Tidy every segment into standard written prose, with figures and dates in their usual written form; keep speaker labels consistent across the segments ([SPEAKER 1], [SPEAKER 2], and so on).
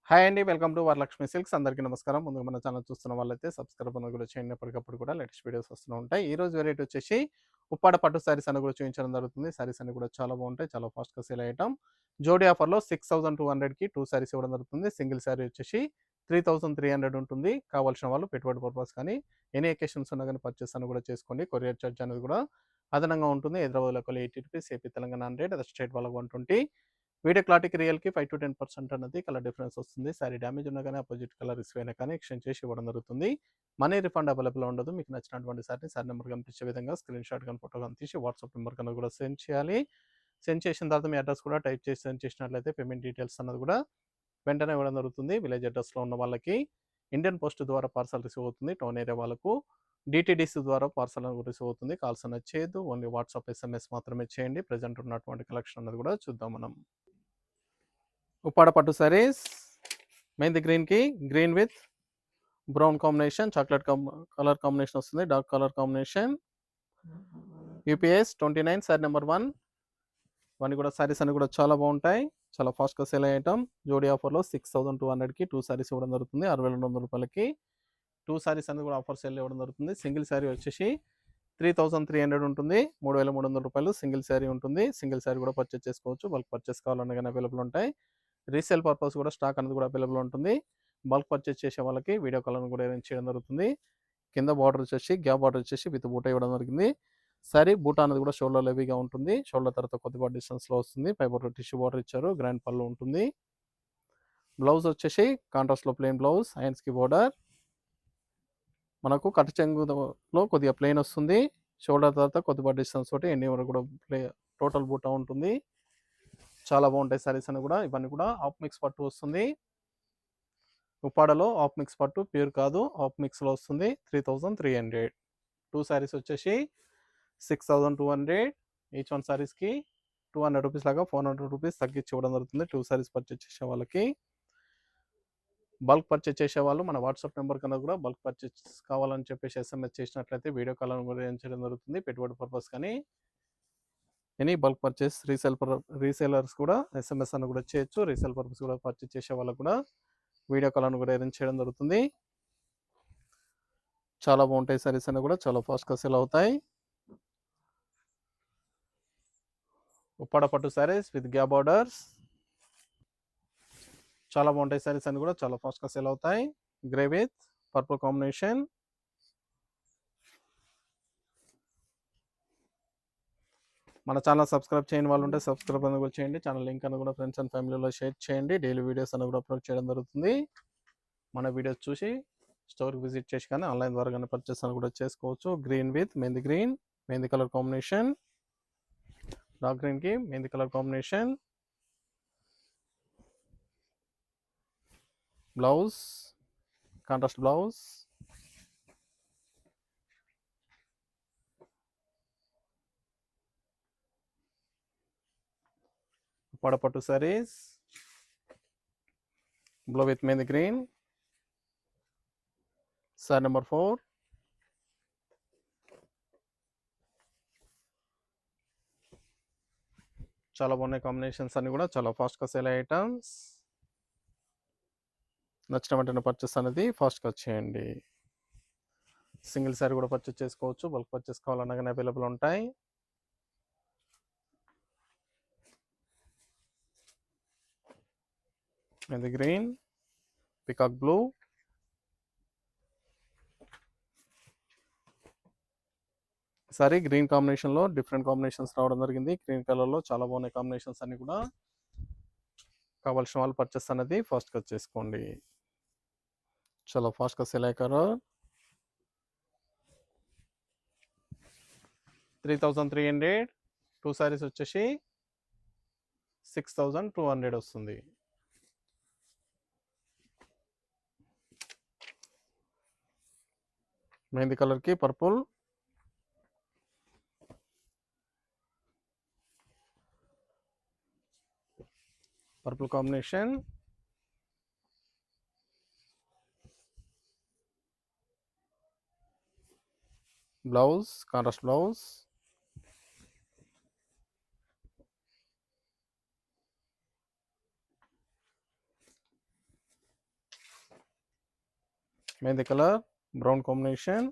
[SPEAKER 1] Hi అండి. Welcome to Varalakshmi silks. అందరికీ నమస్కారం. ముందుగా మన ఛానల్ చూస్తున్న వాళ్ళైతే సబ్స్క్రైబ్ అనేది కూడా చేయండి. ఎప్పటికప్పుడు కూడా లేటెస్ట్ వీడియోస్ వస్తూ ఉంటాయి. ఈ రోజు వెరైటీ వచ్చేసి ఉప్పాడ పట్టు శారీస్ అని కూడా చూపించడం జరుగుతుంది. శారీస్ అన్ని కూడా చాలా బాగుంటాయి. చాలా ఫాస్ట్‌గా సేల్ అయ్యేటం. జోడీ ఆఫర్‌లో 6200కి 2 శారీస్ ఇవ్వడం జరుగుతుంది. సింగిల్ శారీ వచ్చేసి 3300 ఉంటుంది. కావాల్సిన వాళ్ళు పెట్టుబడి పర్పస్ కానీ ఎనీ అకేషన్స్ ఉన్నా కానీ పర్చేస్ అని కూడా చేసుకోండి. కొరియర్ చార్జ్ అనేది కూడా అదనంగా ఉంటుంది. హైదరాబాద్ లోకల్ రూ. 80, ఏపీ తెలంగాణ 100, అదర్ స్టేట్ వాళ్ళకి 120. వీడియో క్లారిటీకి రియల్‌కి 5-10% అనేది కలర్ డిఫరెన్స్ వస్తుంది. సారీ డ్యామేజ్ ఉన్నా గానీ, అపోజిట్ కలర్ రిసీవ్ అయినా కానీ ఎక్స్‌చేంజ్ చేసి ఇవ్వడం జరుగుతుంది. మనీ రిఫండ్ అవైలబుల్ ఉండదు. మీకు నచ్చినటువంటి సారీని సారీ నంబర్ కనిపించే విధంగా స్క్రీన్‌షాట్ గాని, ఫోటో గాని తీసి వాట్సాప్ నంబర్ కన్నా కూడా సెండ్ చేయాలి. సెండ్ చేసిన తర్వాత మీ అడ్రెస్ కూడా టైప్ చేసి సెండ్ చేసినట్లయితే పేమెంట్ డీటెయిల్స్ అన్నది కూడా వెంటనే ఇవ్వడం జరుగుతుంది. విలేజ్ అడ్రెస్‌లో ఉన్న వాళ్ళకి ఇండియన్ పోస్ట్ ద్వారా పార్సల్ రిసీవ్ అవుతుంది. టౌన్ ఏరియా వాళ్ళకు డీటీడీసీ ద్వారా పార్సల్ అనేది రిసీవ్ అవుతుంది. కాల్స్ అనేది చేయొద్దు. ఓన్లీ వాట్సాప్, ఎస్ఎంఎస్ మాత్రమే చేయండి. ప్రెజెంట్ ఉన్నటువంటి కలెక్షన్ అన్నది కూడా చూద్దాం మనం. ఉప్పాడ పట్టు సారీస్ మెహందీ గ్రీన్‌కి green with brown combination, chocolate colour combination వస్తుంది. Dark colour combination. UPS 29 sari number 1. ఇవన్నీ కూడా సారీస్ అన్ని కూడా చాలా బాగుంటాయి. చాలా ఫాస్ట్‌గా సేల్ అయ్యే ఐటమ్. జోడీ ఆఫర్‌లో 6200కి 2 సారీస్ ఇవ్వడం జరుగుతుంది. రూ. 6200కి 2 సారీస్ అనేది కూడా ఆఫర్ సేల్ ఇవ్వడం జరుగుతుంది. సింగిల్ సారీ వచ్చేసి 3300 ఉంటుంది. రూ. 3300 సింగిల్ సారీ ఉంటుంది. సింగిల్ సారీ కూడా పర్చేస్ చేసుకోవచ్చు. బల్క్ పర్చేస్ కావాలన్నా గానీ అవైలబుల్ ఉంటాయి. రీసేల్ పర్పస్ కూడా స్టాక్ అనేది కూడా అవైలబుల్ ఉంటుంది. బల్క్ పర్చేస్ చేసే వాళ్ళకి వీడియో కాల్ కూడా అరేంజ్ చేయడం జరుగుతుంది. కింద బార్డర్ వచ్చేసి గ్యాప్ బార్డర్ వచ్చేసి విత్ బూటా ఇవ్వడం జరిగింది. సారీ బూటా అనేది కూడా షోల్డర్ హెవీగా ఉంటుంది. షోల్డర్ తర్వాత కొద్దిగా డిస్టెన్స్‌లో వస్తుంది. పై బార్డర్ టిష్యూ బార్డర్ ఇచ్చారు. గ్రాండ్ పళ్ళు ఉంటుంది. బ్లౌజ్ వచ్చేసి కాంట్రాస్ట్‌లో ప్లెయిన్ బ్లౌజ్, హ్యాండ్స్‌కి బార్డర్. మనకు కట్ చెంగులో కొద్దిగా ప్లెయిన్ వస్తుంది. షోల్డర్ తర్వాత కొద్దిగా డిస్టెన్స్ తోటి ఎండింగ్ వరకు కూడా టోటల్ బూటా ఉంటుంది. చాలా బాగుంటాయి సారీస్ అన్ని కూడా. ఇవన్నీ కూడా హాఫ్ మిక్స్ పట్టు వస్తుంది. ఉప్పాడలో హాఫ్ మిక్స్ పట్టు ప్యూర్ కాదు, హాఫ్ మిక్స్‌లో వస్తుంది. 3300. 2 సారీస్ వచ్చేసి 6200. ఈచ్ వన్ సారీస్‌కి రూ. 200 లాగా రూ. 400 తగ్గించి ఇవ్వడం జరుగుతుంది. 2 సారీస్ పర్చేస్ చేసే వాళ్ళకి. బల్క్ పర్చేస్ చేసేవాళ్ళు మన వాట్సాప్ నెంబర్ కన్నా కూడా బల్క్ పర్చేస్ కావాలని చెప్పేసి ఎస్ఎంఎస్ చేసినట్లయితే వీడియో కాల్ కూడా చేయడం జరుగుతుంది. పెట్టుబడి పర్పస్ కానీ ఎనీ బల్క్ పర్చేస్ రీసేలర్స్ కూడా ఎస్ఎంఎస్ అని కూడా చేయొచ్చు. రీసేల్ పర్పస్ కూడా పర్చేస్ చేసే వాళ్ళకు కూడా వీడియో కాల్ అని కూడా అరేంజ్ చేయడం జరుగుతుంది. చాలా బాగుంటాయి సారీస్ అన్ని కూడా చాలా ఫాస్ట్‌గా సేల్ అవుతాయి. ఉప్పాడ పట్టు సారీస్ విత్ గ్యాప్ బార్డర్స్. చాలా బాగుంటాయి సారీస్ అన్ని కూడా చాలా ఫాస్ట్‌గా సేల్ అవుతాయి. Grey with purple combination. మన ఛానల్ సబ్స్క్రైబ్ చేయని వాళ్ళు ఉంటే సబ్స్క్రైబ్ అని కూడా చేయండి. ఛానల్ లింక్ అని కూడా ఫ్రెండ్స్ అండ్ ఫ్యామిలీలో షేర్ చేయండి. డైలీ వీడియోస్ అని కూడా అప్లోడ్ చేయడం జరుగుతుంది. మన వీడియోస్ చూసి స్టోర్‌కి విజిట్ చేసి కానీ ఆన్లైన్ ద్వారా కానీ పర్చేస్ అని కూడా చేసుకోవచ్చు. Green with mehndi green, mehndi colour combination. Dark గ్రీన్‌కి mehndi colour combination. Blouse contrast blouse. Uppada పట్టు saris blue with mehndi green. Sari number 4. చాలా బాగున్నాయి కాంబినేషన్స్ అన్ని కూడా చాలా ఫాస్ట్‌గా సేల్ అయ్యే ఐటమ్స్. నచ్చిన వెంటనే పర్చేస్ అనేది ఫాస్ట్‌గా చేయండి. సింగిల్ సారీ కూడా పర్చేస్ చేసుకోవచ్చు. బల్క్ పర్చేస్ కావాలన్నా కానీ అవైలబుల్ ఉంటాయి. Mehndi green, peacock blue. Sorry green కాంబినేషన్‌లో డిఫరెంట్ కాంబినేషన్స్ రావడం జరిగింది. గ్రీన్ కలర్‌లో చాలా బాగున్నాయి కాంబినేషన్స్ అన్ని కూడా. కావాల్సిన వాళ్ళు పర్చేస్ అనేది ఫాస్ట్‌గా చేసుకోండి. చాలా ఫాస్ట్‌గా సేల్ అయ్యే కలర్. 3300. 2 సారీస్ వచ్చేసి 6200 వస్తుంది. మెహందీ కలర్‌కి purple. Purple combination. Blouse contrast blouse. Mehndi colour brown combination.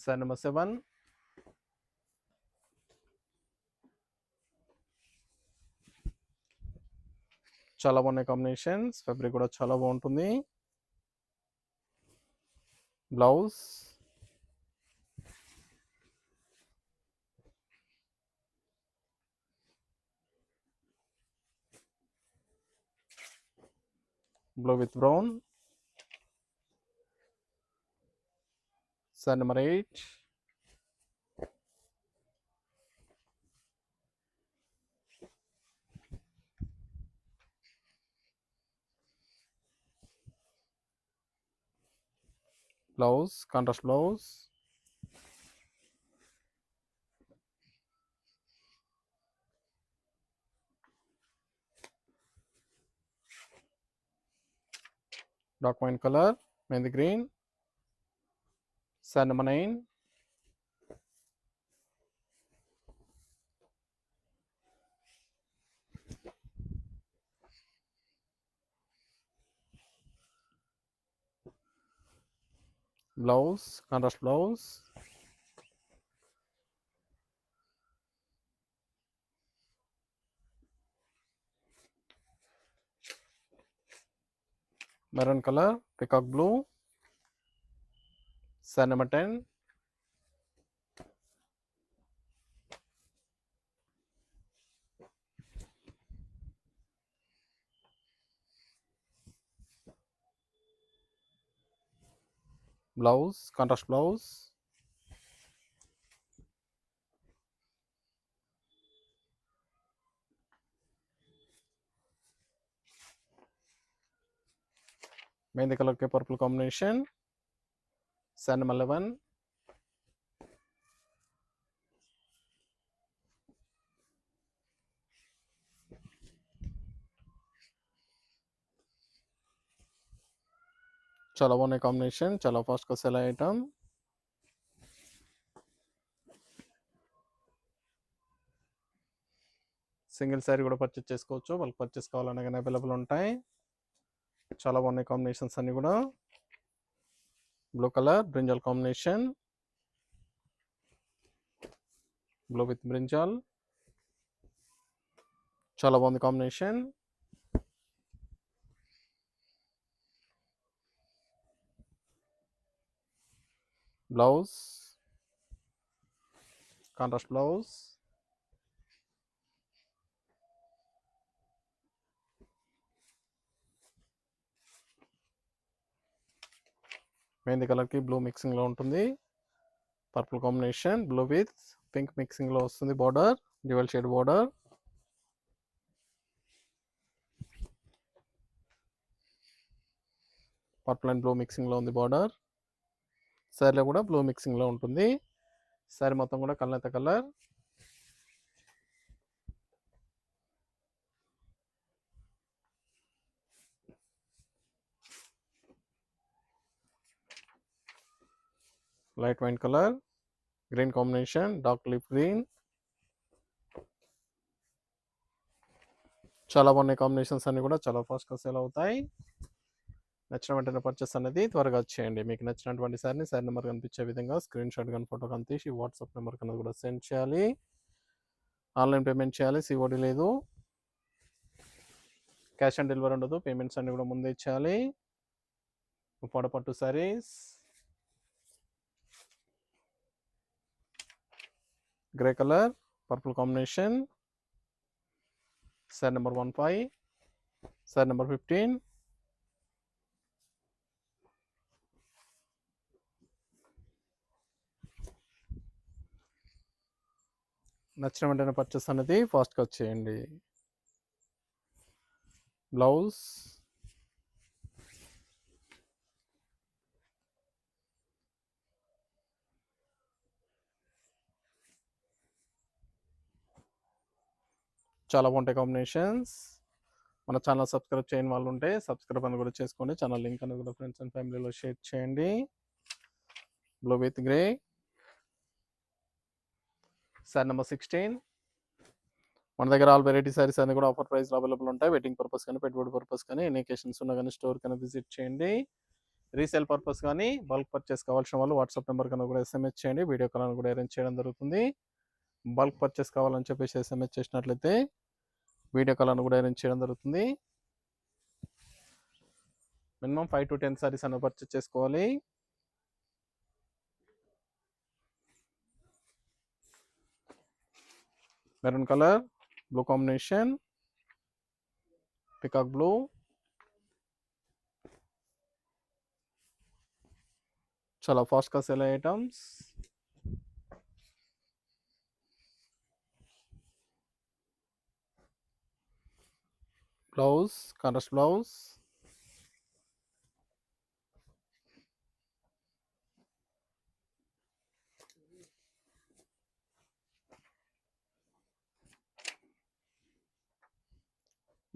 [SPEAKER 1] Sari number 7. చాలా బాగున్నాయి కాంబినేషన్స్. ఫ్యాబ్రిక్ కూడా చాలా బాగుంటుంది. Blouse blue with brown. Sari number 8. Blouse contrast blouse. Dark wine colour mehndi green. Sari number 9. Blouse contrast blouse. Maroon colour peacock blue. Sari number 10. Blouse contrast blouse. Mehndi colour కి purple combination. Sari number 11. చాలా బాగున్నాయి combination. చాలా ఫాస్ట్గా cell item. Single sari కూడా purchase చేసుకోవచ్చు. వాళ్ళకి purchase కావాలన్నా కానీ అవైలబుల్ ఉంటాయి. చాలా బాగున్నాయి కాంబినేషన్స్ అన్ని కూడా. Blue colour brinjal combination. Blue with brinjal. చాలా బాగుంది combination. Blouse contrast blouse. Mehndi కలర్కి బ్లూ మిక్సింగ్లో ఉంటుంది. Purple combination blue with pink మిక్సింగ్లో వస్తుంది. Border dual shade border. Purple and blue మిక్సింగ్లో ఉంది బార్డర్. శారీలో కూడా బ్లూ మిక్సింగ్లో ఉంటుంది. శారీ మొత్తం కూడా కల్నేత colour. Light wine colour green combination dark leaf green. చాలా బాగున్నాయి కాంబినేషన్స్ అన్ని కూడా. చాలా ఫాస్ట్గా సేల్ అవుతాయి. నచ్చిన వెంటనే పర్చేస్ అనేది త్వరగా చేయండి. మీకు నచ్చినటువంటి శారీని శారీ నెంబర్ కనిపించే విధంగా స్క్రీన్ షాట్ కానీ ఫోటో కానీ తీసి వాట్సాప్ నెంబర్ కన్నా కూడా సెండ్ చేయాలి. ఆన్లైన్ పేమెంట్ చేయాలి. సిఓడి లేదు. క్యాష్ ఆన్ డెలివరీ ఉండదు. పేమెంట్స్ అన్ని కూడా ముందే ఇచ్చేయాలి. ఉప్పాడ పట్టు saris grey colour purple combination. Sari number 15. Sari number 15. నచ్చిన వెంటనే పర్చేస్ అనేది ఫాస్ట్గా వచ్చేయండి. బ్లౌజ్ చాలా బాగుంటాయి కాంబినేషన్స్. మన ఛానల్ సబ్స్క్రైబ్ చేయని వాళ్ళు ఉంటే సబ్స్క్రైబ్ అని కూడా చేసుకోండి. ఛానల్ లింక్ అని కూడా ఫ్రెండ్స్ అండ్ ఫ్యామిలీలో షేర్ చేయండి. Blue with grey. Sari number 16. మన దగ్గర ఆల్ వెరైటీ సారీస్ అన్ని కూడా ఆఫర్ ప్రైస్లో అవైలబుల్ ఉంటాయి. వెడ్డింగ్ పర్పస్ కానీ, పెట్టుబడి పర్పస్ కానీ, ఎన్ని అకేషన్స్ ఉన్నా కానీ స్టోర్ కన్నా విజిట్ చేయండి. రీసేల్ పర్పస్ కానీ, బల్క్ పర్చేస్ కావాల్సిన వాళ్ళు వాట్సాప్ నెంబర్ కన్నా కూడా ఎస్ఎంఎస్ చేయండి. వీడియో కాల్ కూడా అరేంజ్ చేయడం జరుగుతుంది. బల్క్ పర్చేస్ కావాలని చెప్పేసి ఎస్ఎంఎస్ చేసినట్లయితే వీడియో కాల్ కూడా అరేంజ్ చేయడం జరుగుతుంది. మినిమం 5 to 10 సారీస్ అన్న పర్చేస్ చేసుకోవాలి. Maroon colour, blue combination, peacock blue, చాలా ఫాస్ట్గా సెల్ అయ్యే items. Blouse, contrast blouse,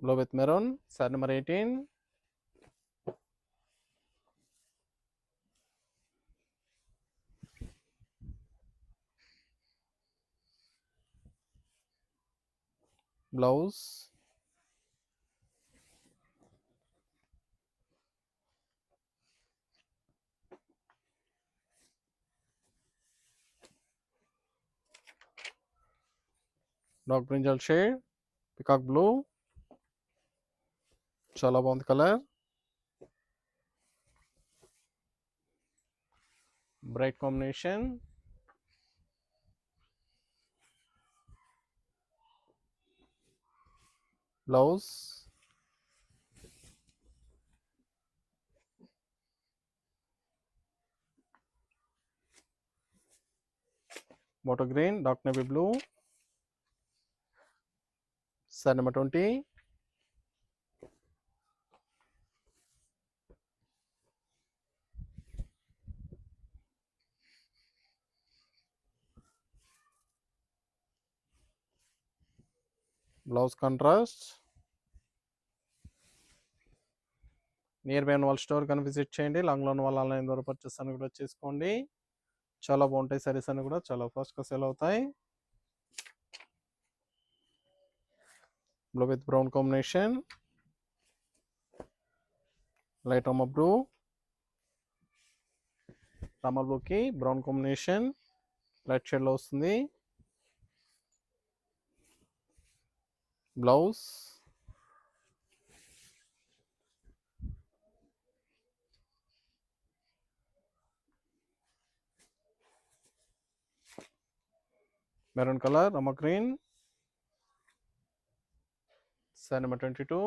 [SPEAKER 1] blue with maroon, sorry number 18. Blouse, dark brinjal shade, peacock blue, చాలా బాగుంది colour. Bright combination, blouse, water green, dark navy blue, sari number 20. Blouse contrast. Near by ఉన్న వాళ్ళ store కానీ visit చేయండి. లాంగ్లో ఉన్న వాళ్ళు online ద్వారా purchase అని కూడా చేసుకోండి. చాలా బాగుంటాయి సారీస్ అన్ని కూడా చాలా ఫాస్ట్గా సేల్ అవుతాయి. Blue with brown combination, light Rama blue, Rama బ్లూకి బ్రౌన్ కాంబినేషన్ లైట్ షేడ్లో వస్తుంది. Blouse, maroon colour, Rama green, sari number 22.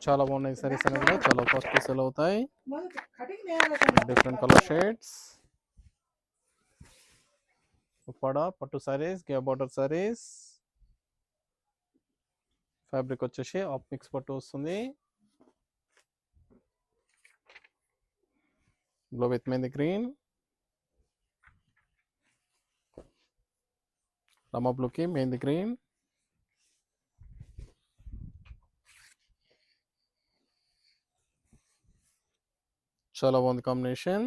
[SPEAKER 1] చాలా బాగున్నాయి సారీస్ అన్ని కూడా చాలా ఫాస్ట్ సేల్ అవుతాయి. డిఫరెంట్ కలర్ షేడ్స్, ఉప్పాడ పట్టు సారీస్, గే బార్డర్ సారీస్. ఫ్యాబ్రిక్ వచ్చేసి ఆఫ్ మిక్స్ పట్టు వస్తుంది. Blue with mehndi green, Rama బ్లూకి మెహందీ గ్రీన్, చాలా బాగుంది combination.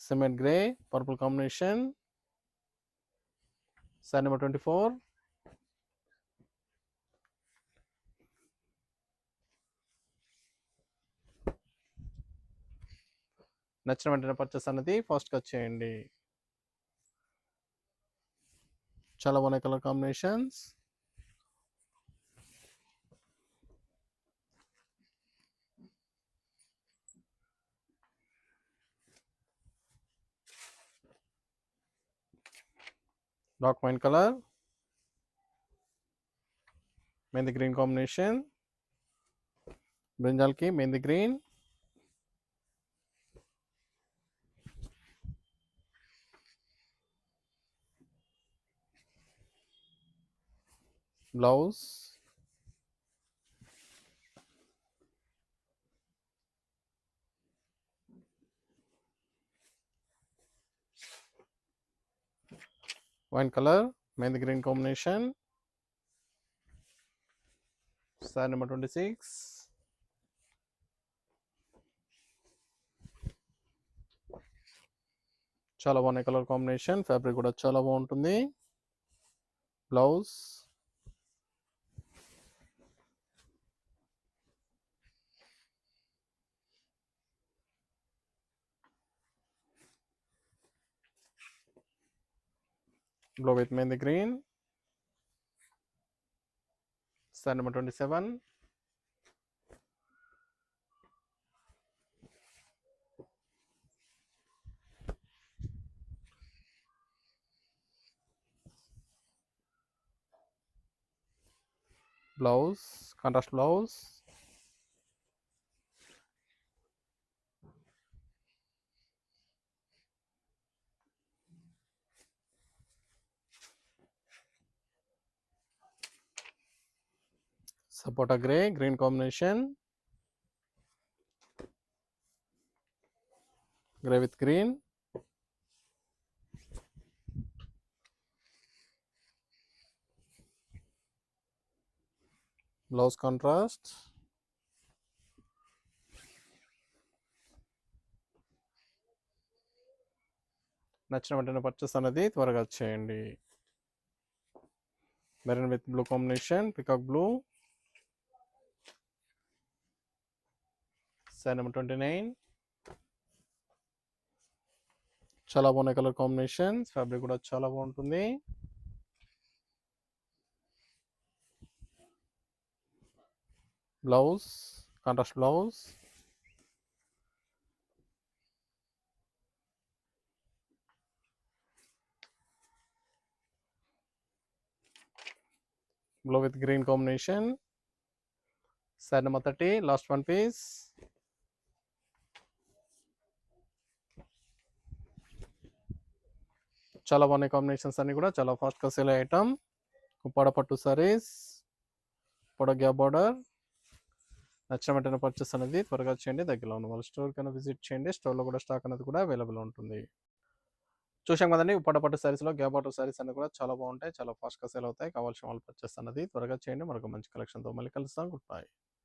[SPEAKER 1] Cement grey, purple combination, sari number 24. నచ్చిన వెంటనే పర్చేస్ అనేది ఫాస్ట్గా చేయండి. చాలా బాగున్నాయి colour combinations. Dark wine colour, mehndi green combination, బ్రింజాల్కి mehndi green, blouse, wine colour mehndi green combination. Sari number 26. చాలా బాగున్నాయి కలర్ కాంబినేషన్. ఫ్యాబ్రిక్ కూడా చాలా బాగుంటుంది. Blouse blue with mehndi green. Sari number 27. Blouse contrast blouse. సపోటా grey green combination. Grey with green. Blouse contrast. నచ్చిన వెంటనే purchase అనేది త్వరగా చేయండి. Maroon with blue combination, peacock blue. Sari number 29. చాలా బాగున్నాయి కలర్ కాంబినేషన్. ఫ్యాబ్రిక్ కూడా చాలా బాగుంటుంది. Blouse contrast blouse. Blue with green combination. Sari number 30. Last one piece. చాలా బాగున్నాయి కాంబినేషన్స్ అన్ని కూడా చాలా ఫాస్ట్గా సేల్ అయ్యే ఐటమ్. ఉప్పాడ పట్టు సారీస్, పొడగ్యా బార్డర్. నచ్చిన వెంటనే పర్చేస్ అనేది త్వరగా చేయండి. దగ్గరలో ఉన్న వాళ్ళ స్టోర్ కన్నా విజిట్ చేయండి. స్టోర్లో కూడా స్టాక్ అనేది కూడా అవైలబుల్ ఉంటుంది. చూసాం కదండి, ఉప్పాడ పట్టు సారీస్లో గ్యా బార్డర్ సారీస్ అన్ని కూడా చాలా బాగుంటాయి, చాలా ఫాస్ట్గా సేల్ అవుతాయి. కావాల్సిన వాళ్ళు పర్చేస్ అనేది త్వరగా చేయండి. మరొక మంచి కలెక్షన్తో మళ్ళీ కలుస్తాం. Good bye.